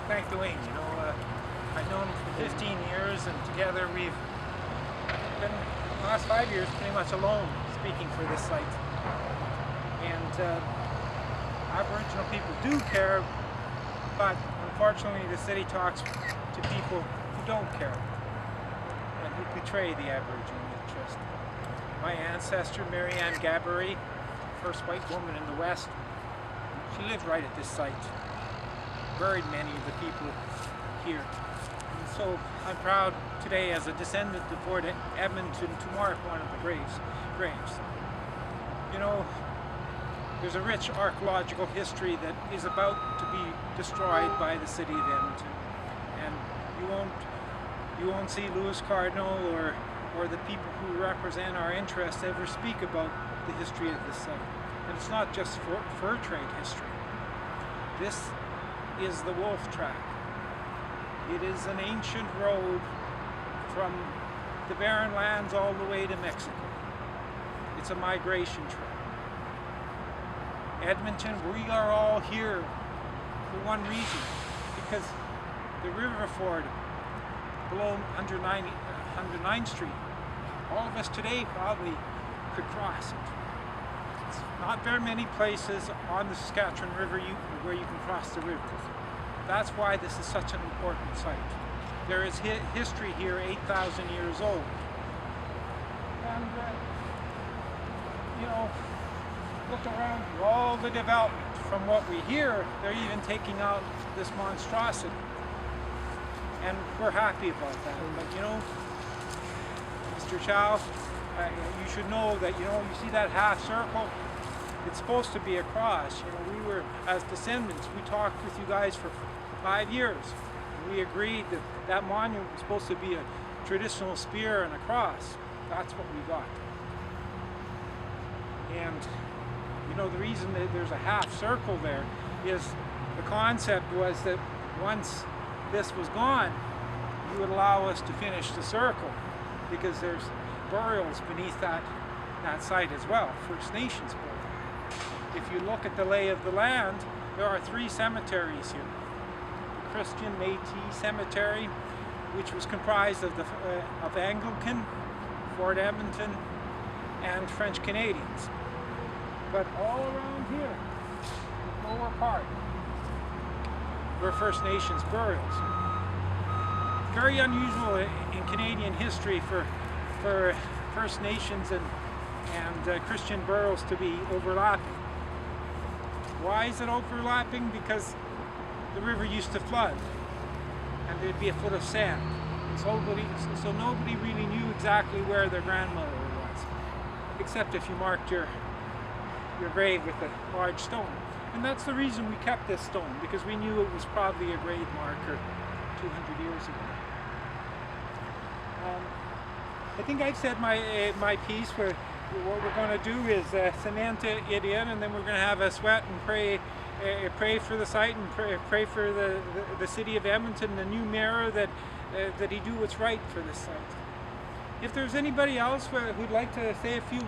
thank Duane. I've known him for 15 years, and together we've been the last 5 years pretty much alone speaking for this site. And Aboriginal people do care, but unfortunately the city talks to people who don't care and who betray the Aboriginal interest. My ancestor, Mary Ann Gabbery, first white woman in the West, she lived right at this site, buried many of the people here. And so I'm proud today as a descendant of Fort Edmonton to mark one of the graves. There's a rich archaeological history that is about to be destroyed by the city of Edmonton. And you won't see Lewis Cardinal or the people who represent our interests ever speak about the history of this site. And it's not just fur trade history. This is the Wolf Track. It is an ancient road from the Barren Lands all the way to Mexico. It's a migration trail. Edmonton, we are all here for one reason, because the river ford below 109th Street, all of us today probably could cross it. It's not very many places on the Saskatchewan River where you can cross the river. That's why this is such an important site. There is history here 8,000 years old. And, look around here, all the development. From what we hear, they're even taking out this monstrosity. And we're happy about that. But Mr. Chow, you should know that, you see that half circle? It's supposed to be a cross. We were, as descendants, we talked with you guys for 5 years. And we agreed that that monument was supposed to be a traditional spear and a cross. That's what we got. And the reason that there's a half circle there is the concept was that once this was gone, you would allow us to finish the circle, because there's burials beneath that site as well, First Nations burial. If you look at the lay of the land, there are 3 cemeteries here. The Christian Metis Cemetery, which was comprised of Anglican, Fort Edmonton, and French Canadians. But all around here, the lower part, were First Nations burials. Very unusual in Canadian history for First Nations and Christian burials to be overlapping. Why is it overlapping? Because the river used to flood, and there'd be a foot of sand. So nobody really knew exactly where their grandmother was, except if you marked your grave with a large stone. And that's the reason we kept this stone, because we knew it was probably a grave marker 200 years ago. I think I've said my piece. What we're going to do is cement it in, and then we're going to have a sweat and pray for the site, and pray for the city of Edmonton, the new mayor, that he do what's right for this site. If there's anybody else who'd like to say a few